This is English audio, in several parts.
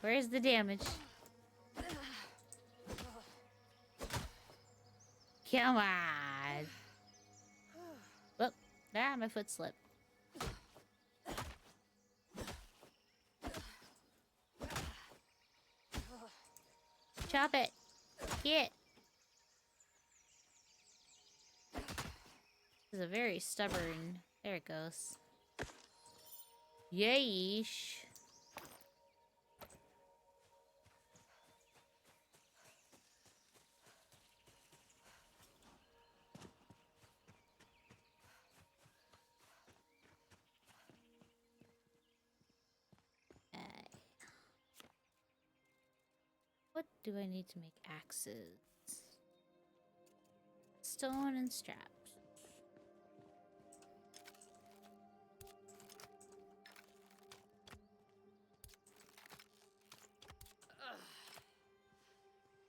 Where's the damage? Come on. Whoop. Ah, my foot slipped. Chop it. Get. This is a very stubborn... There it goes. Yeesh. What do I need to make axes? Stone and straps.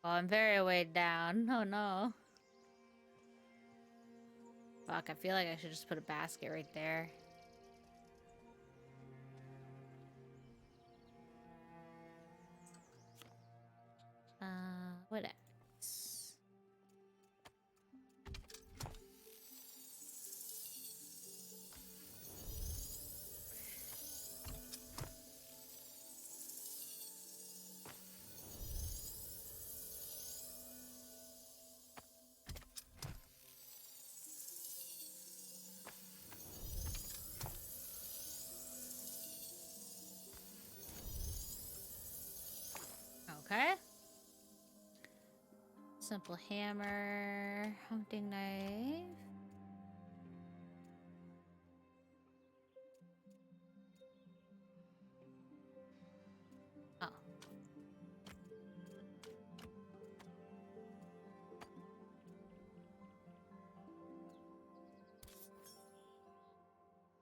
Oh, I'm very weighed down. Oh no. Fuck, I feel like I should just put a basket right there. What else? Okay. Simple hammer, hunting knife. Oh.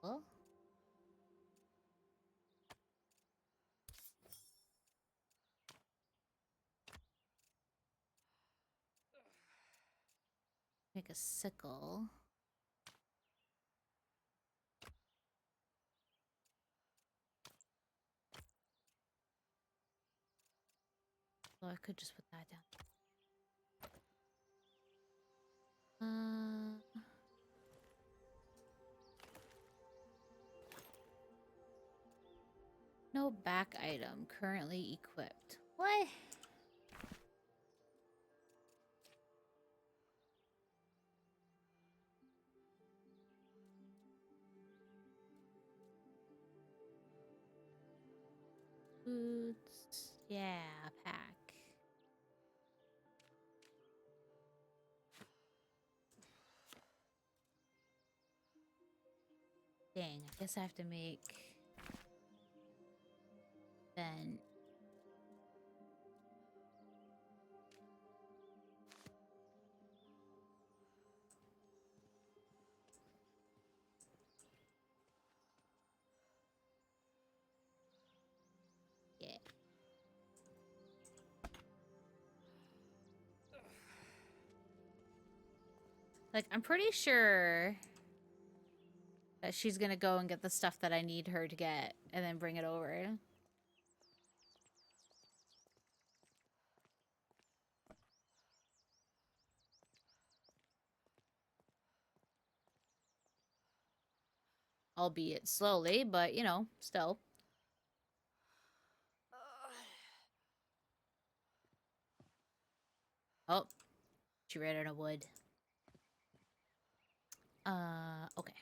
Well. Make a sickle. Oh, I could just put that down. No back item currently equipped. What? Boots. Yeah, pack. Dang, I guess I have to make... Then... Yeah. Like, I'm pretty sure that she's gonna go and get the stuff that I need her to get and then bring it over. Albeit slowly, but, you know, still. Oh, she ran out of wood. Okay.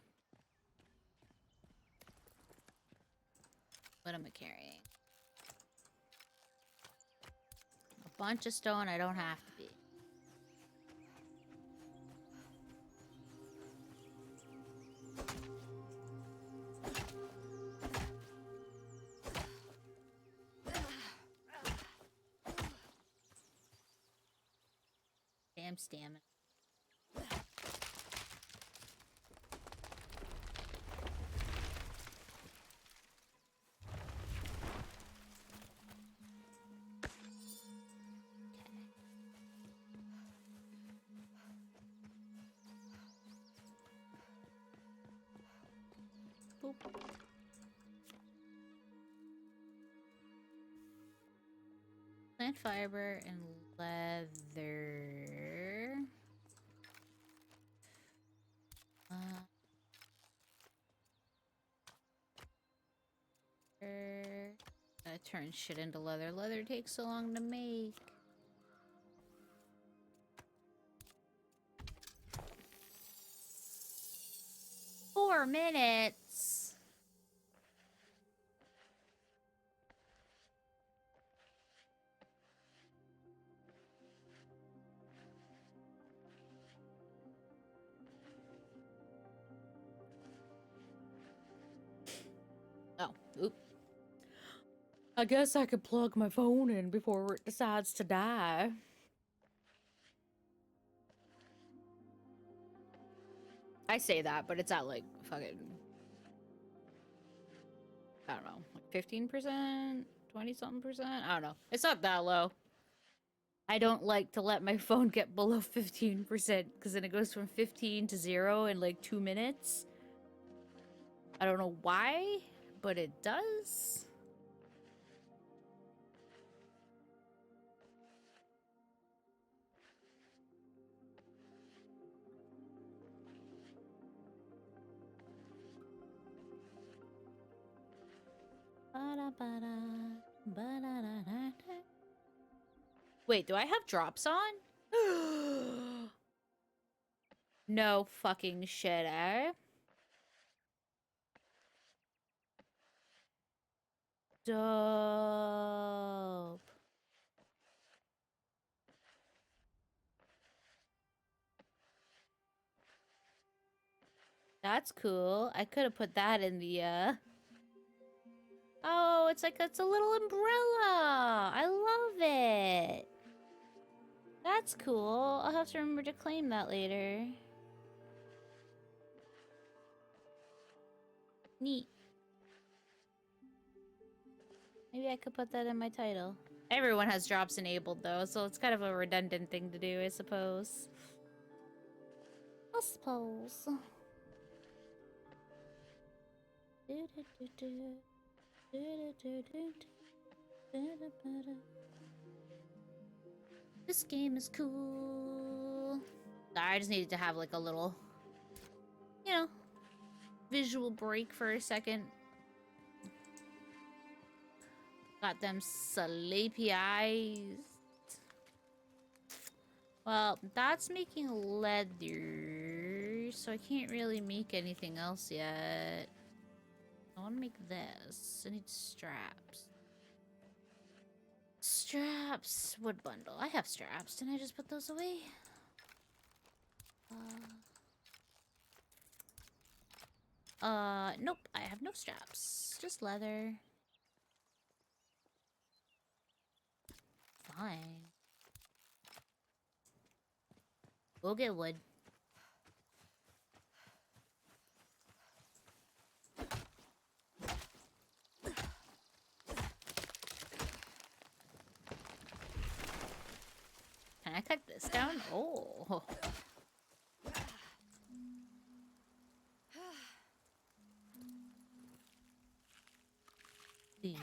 What am I carrying? A bunch of stone, I don't have to be. Damn stamina. Boop. plant fiber and leather. Gotta turn shit into leather. Leather takes so long to make. Four minutes. Oh, oop. I guess I could plug my phone in before it decides to die. I say that, but it's at like fucking, I don't know, like 15%, 20-something percent? I don't know. It's not that low. I don't like to let my phone get below 15% because then it goes from 15 to 0 in like 2 minutes. I don't know why, but it does. Wait, do I have drops on? No fucking shit, eh? Dope. That's cool. I could have put that in the, Oh, it's like, it's a little umbrella. I love it. That's cool. I'll have to remember to claim that later. Neat. Maybe I could put that in my title. Everyone has drops enabled, though, so it's kind of a redundant thing to do, I suppose. I suppose. This game is cool. Sorry, I just needed to have like a little, you know, visual break for a second. Got them sleepy eyes. Well, that's making leather, so I can't really make anything else yet. I want to make this. I need straps. Straps. Wood bundle. I have straps. Didn't I just put those away? Nope. I have no straps. Just leather. Fine. We'll get wood. Can I cut this down? Oh. Dude.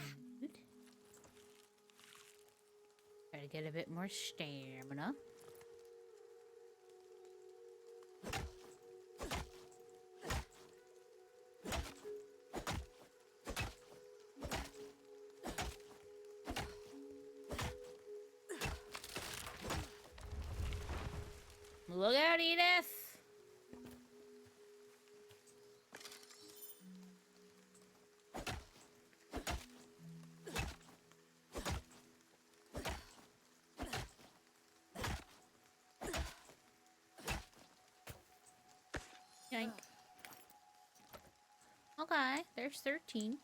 Try to get a bit more stamina. Look out, Edith! Yank. Okay, there's 13.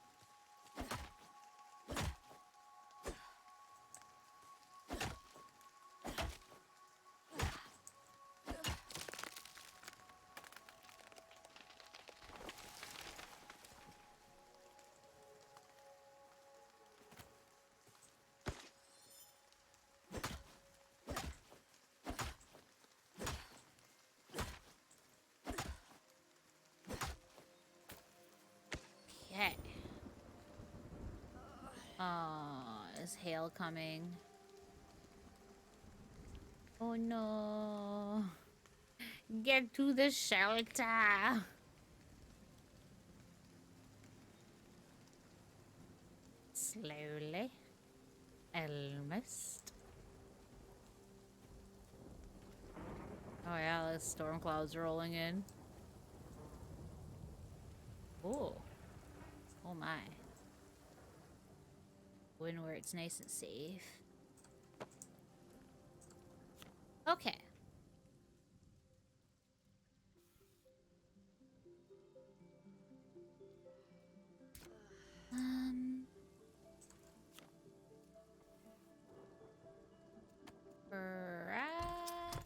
Okay. Is hail coming? Oh no. Get to the shelter. Slowly. Almost. Oh yeah, the storm clouds rolling in. Oh. Oh my. Going where it's nice and safe. Okay. Um. Breath.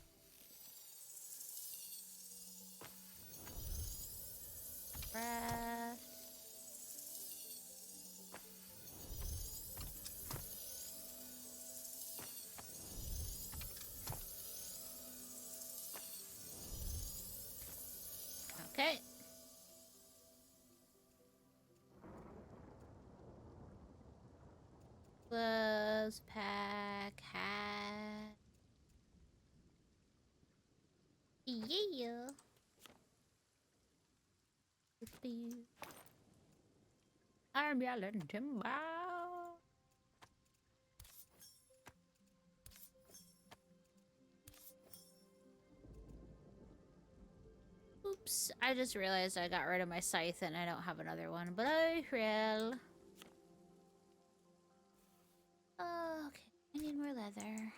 Breath. Okay. Clothes, pack, hat. Yeah. I'm yelling timber. Oops, I just realized I got rid of my scythe and I don't have another one, but I will. Oh, okay, I need more leather.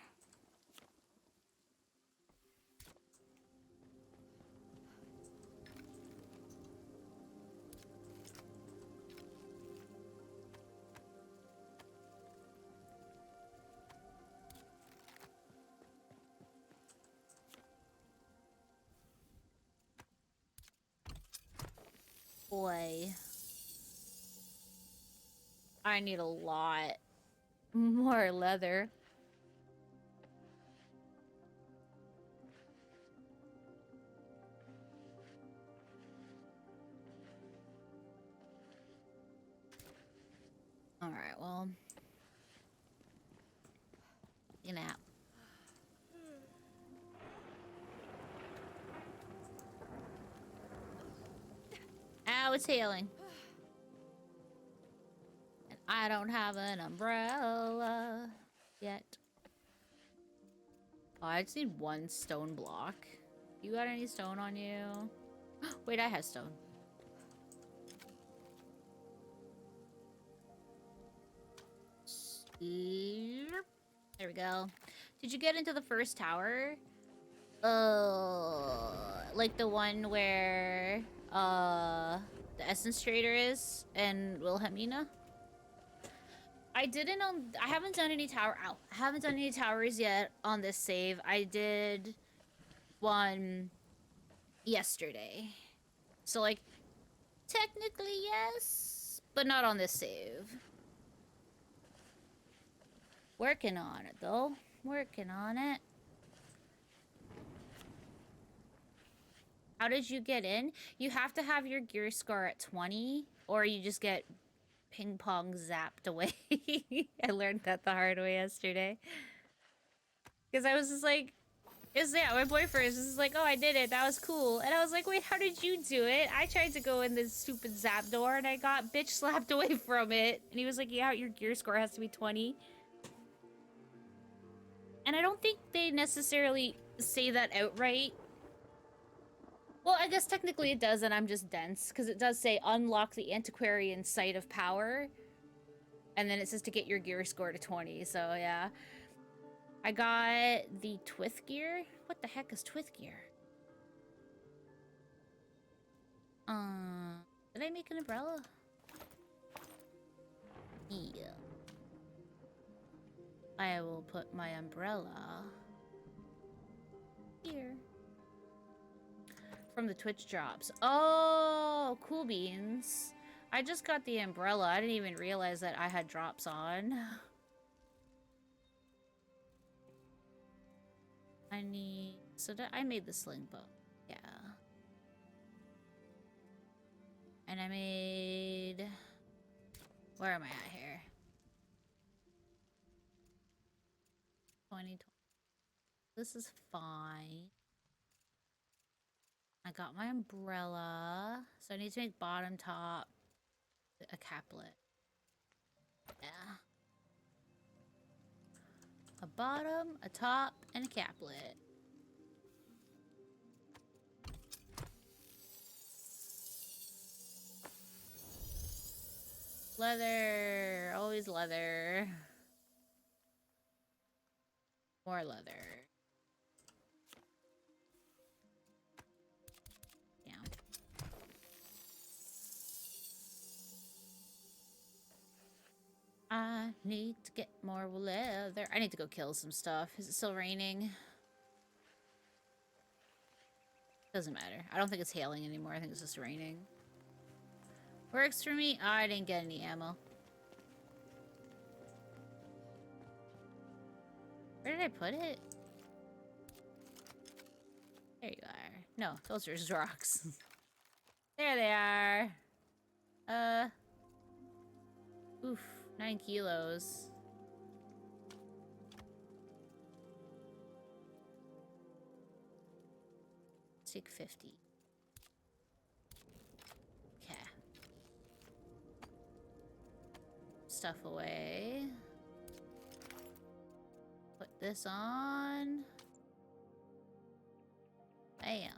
Boy. I need a lot more leather. Alright, well. Take a nap. Ow, it's healing. And I don't have an umbrella yet. Oh, I just need one stone block. You got any stone on you? Wait, I have stone. There we go. Did you get into the first tower? Like the one where, the Essence Trader is and Wilhelmina? I didn't I haven't done any I haven't done any towers yet on this save. I did one yesterday. So, like, technically yes, but not on this save. Working on it, though. Working on it. How did you get in? You have to have your gear score at 20, or you just get ping pong zapped away. I learned that the hard way yesterday. Because I was just like, yeah, my boyfriend was just like, oh, I did it. That was cool. And I was like, wait, how did you do it? I tried to go in this stupid zap door and I got bitch slapped away from it. And he was like, yeah, your gear score has to be 20. And I don't think they necessarily say that outright. Well, I guess technically it does, and I'm just dense, because it does say unlock the antiquarian site of power. And then it says to get your gear score to 20, so yeah. I got the Twith gear. What the heck is Twith gear? Did I make an umbrella? Yeah. I will put my umbrella here. From the Twitch drops. Oh, cool beans. I just got the umbrella. I didn't even realize that I had drops on. I need... So I made the sling bow. Yeah. And I made... Where am I at here? 2020. This is fine. I got my umbrella. So I need to make bottom top a caplet. Yeah. A bottom, a top, and a caplet. Leather. Always leather. More leather. Yeah. I need to get more leather. I need to go kill some stuff. Is it still raining? Doesn't matter. I don't think it's hailing anymore. I think it's just raining. Works for me. Oh, I didn't get any ammo. Where did I put it? There you are. No, those are just rocks. There they are. Oof, 9 kilos. Let's take 50. Okay. Stuff away. Put this on. Bam.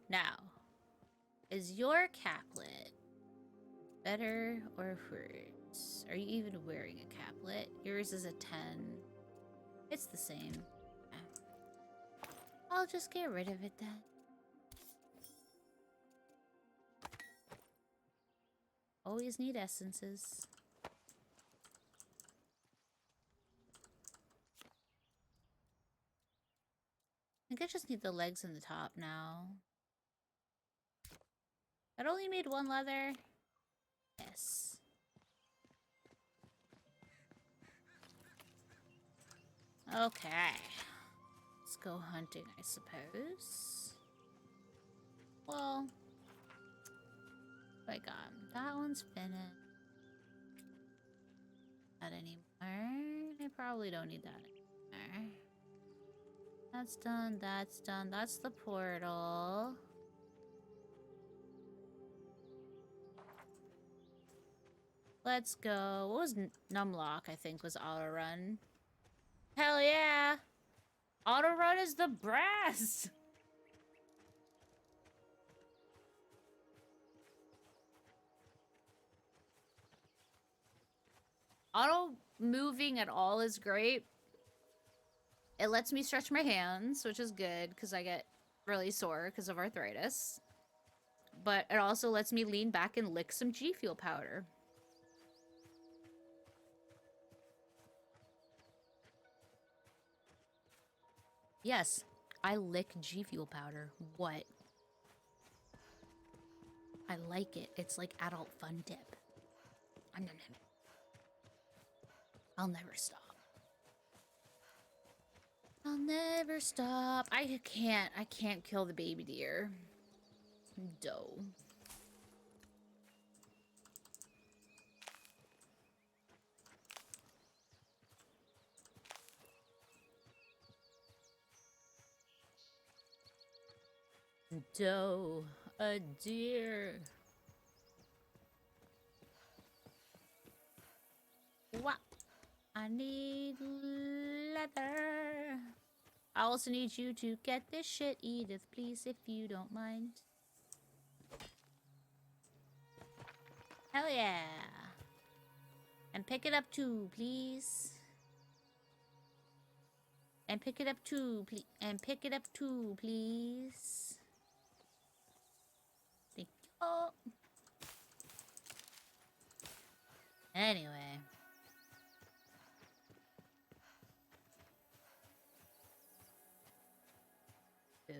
Now, is your caplet better or worse? Are you even wearing a caplet? Yours is a 10. It's the same. I'll just get rid of it then. Always need essences. I think I just need the legs and the top now. That only made 1 leather. Yes. Okay. Let's go hunting, I suppose. Well, I got that one's finished. Not anymore. I probably don't need that anymore. That's done, that's done. That's the portal. Let's go. What was Numlock, I think, was auto run. Hell yeah! Auto run is the brass! Auto moving at all is great. It lets me stretch my hands, which is good because I get really sore because of arthritis. But it also lets me lean back and lick some G Fuel powder. Yes, I lick G Fuel powder. What? I like it. It's like adult fun dip. I'll never stop. I'll never stop. I can't kill the baby deer. Doe. Doe. A deer. What? I need leather. I also need you to get this shit, Edith, please, if you don't mind. Hell yeah. And pick it up too, please. And pick it up too, please. And pick it up too, please. Thank you. Anyway. So.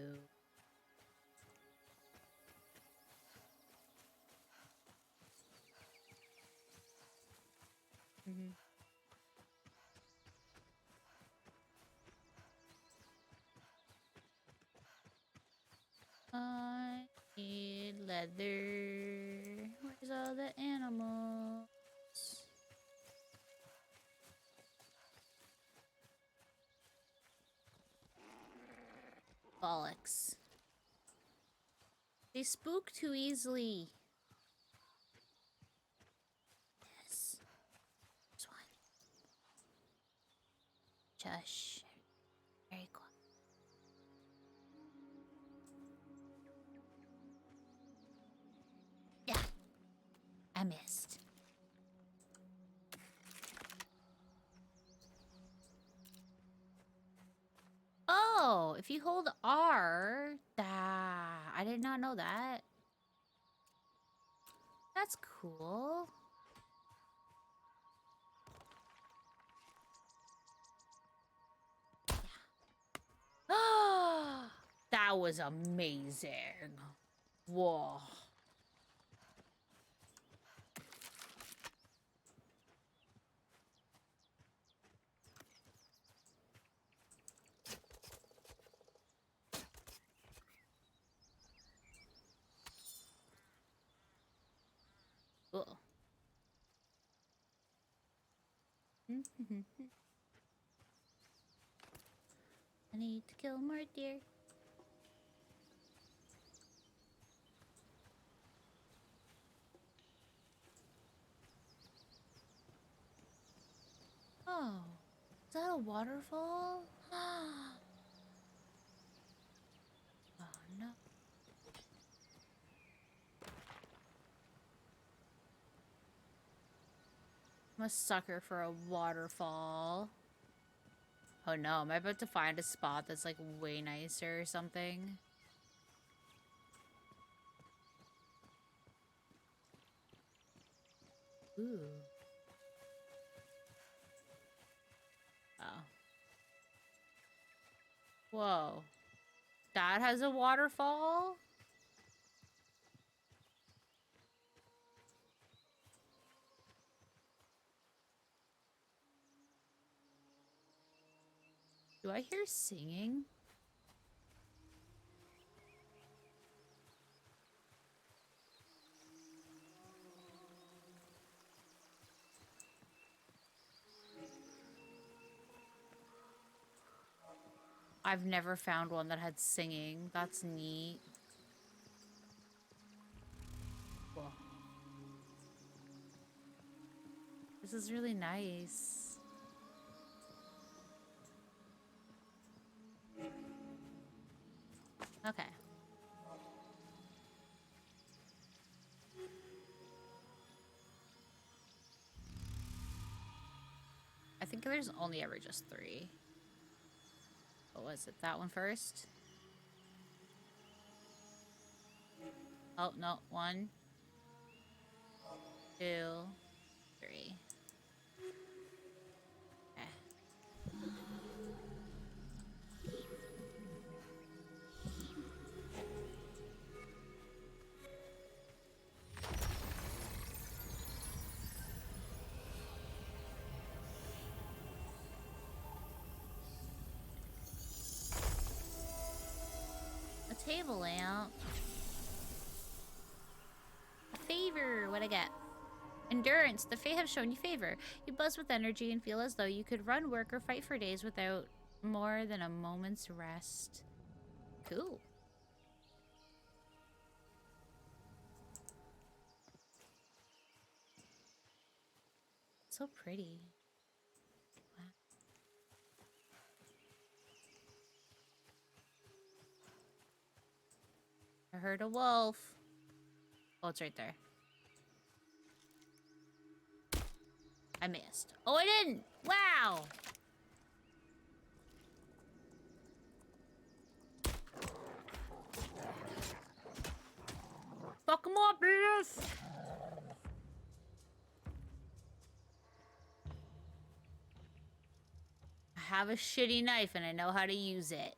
I need leather. Where's all the animals? Alex. They spook too easily. Yes. This one. Shush. Very quiet. Yeah. I missed. Oh, if you hold R, I did not know that. That's cool. Yeah. That was amazing. Whoa. Cool. I need to kill more deer. Oh, is that a waterfall? Oh no. I'm a sucker for a waterfall. Oh no, am I about to find a spot that's like way nicer or something? Ooh. Oh. Whoa. That has a waterfall? Do I hear singing? I've never found one that had singing. That's neat. Whoa. This is really nice. Okay. I think there's only ever just 3. What was it? That one first? Oh, no. 1, 2, 3. Okay. A table lamp. A favor. What I get? Endurance. The Fae have shown you favor. You buzz with energy and feel as though you could run, work, or fight for days without more than a moment's rest. Cool. So pretty. Wow. I heard a wolf. Oh, it's right there. I missed. Oh, I didn't! Wow! Fuck him up, Beatus! I have a shitty knife and I know how to use it.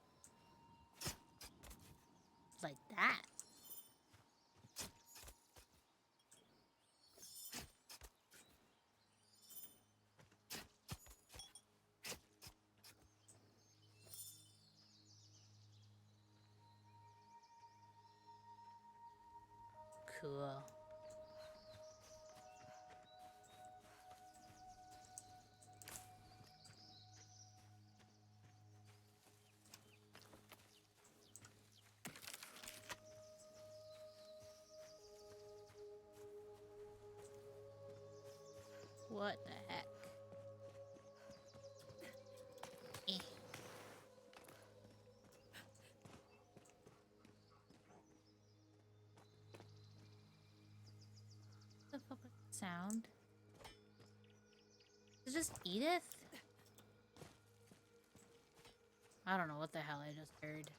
Like that. Cool. What the heck? Eh. What the fuck was that sound? Is it just Edith? I don't know what the hell I just heard.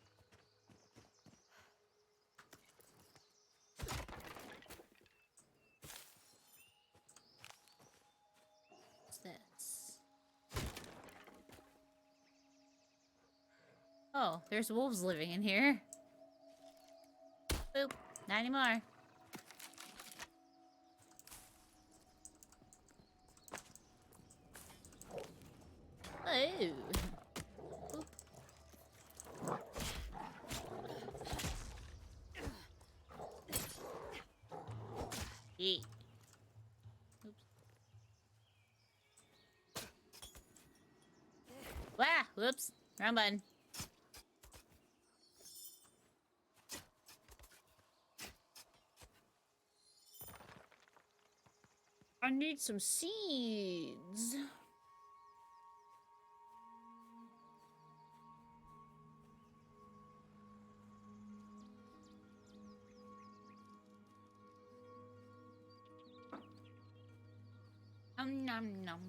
What's this? Oh, there's wolves living in here. Boop. Not anymore. Oh. Eat. Oops. Wah! Whoops. Wrong button. I need some seeds. Nom nom.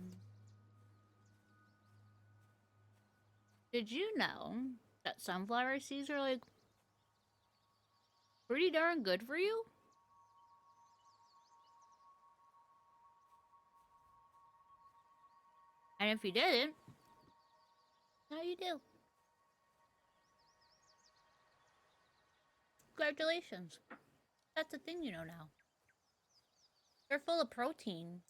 Did you know that sunflower seeds are like pretty darn good for you? And if you didn't, now you do. Congratulations. That's a thing you know now. They're full of protein.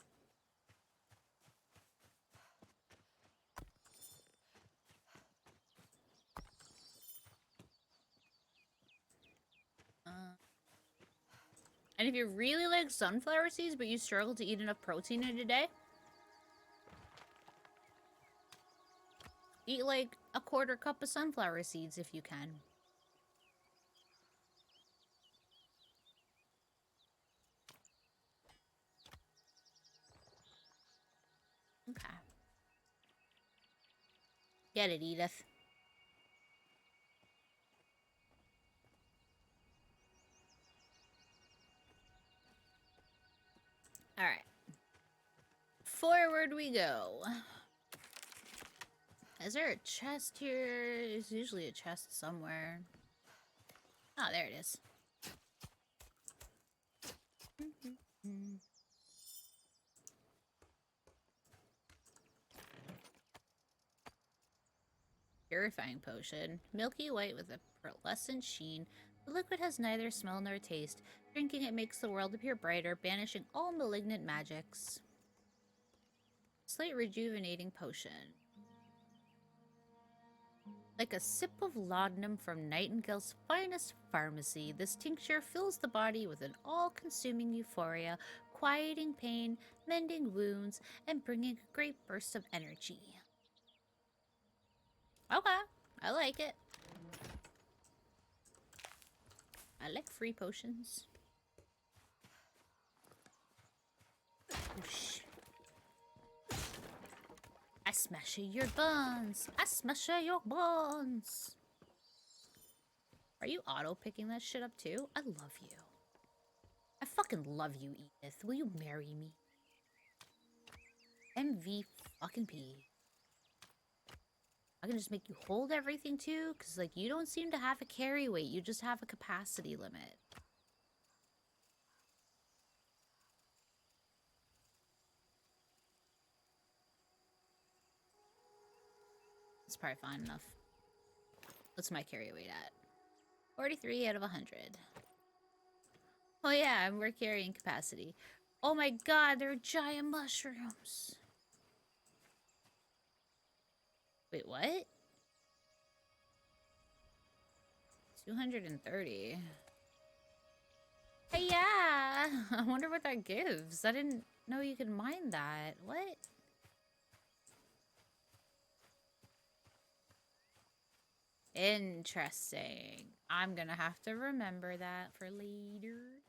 And if you really like sunflower seeds, but you struggle to eat enough protein in a day, eat like a quarter cup of sunflower seeds if you can. Okay. Get it, Edith. Alright. Forward we go. Is there a chest here? There's usually a chest somewhere. Oh, there it is. Purifying potion. Milky white with a pearlescent sheen. The liquid has neither smell nor taste. Drinking it makes the world appear brighter, banishing all malignant magics. Slight rejuvenating potion. Like a sip of laudanum from Nightingale's finest pharmacy, this tincture fills the body with an all-consuming euphoria, quieting pain, mending wounds, and bringing a great burst of energy. Okay, I like it. I like free potions. Whoosh. I smash your buns. I smash your buns. Are you auto-picking that shit up too? I love you. I fucking love you, Edith. Will you marry me? MV fucking P. I can just make you hold everything too, because like you don't seem to have a carry weight. You just have a capacity limit. It's probably fine enough. What's my carry weight at? 43 out of 100. Oh yeah, we're carrying capacity. Oh my god, they're giant mushrooms. Wait, what? 230. Hey, yeah! I wonder what that gives. I didn't know you could mine that. What? Interesting. I'm gonna have to remember that for later.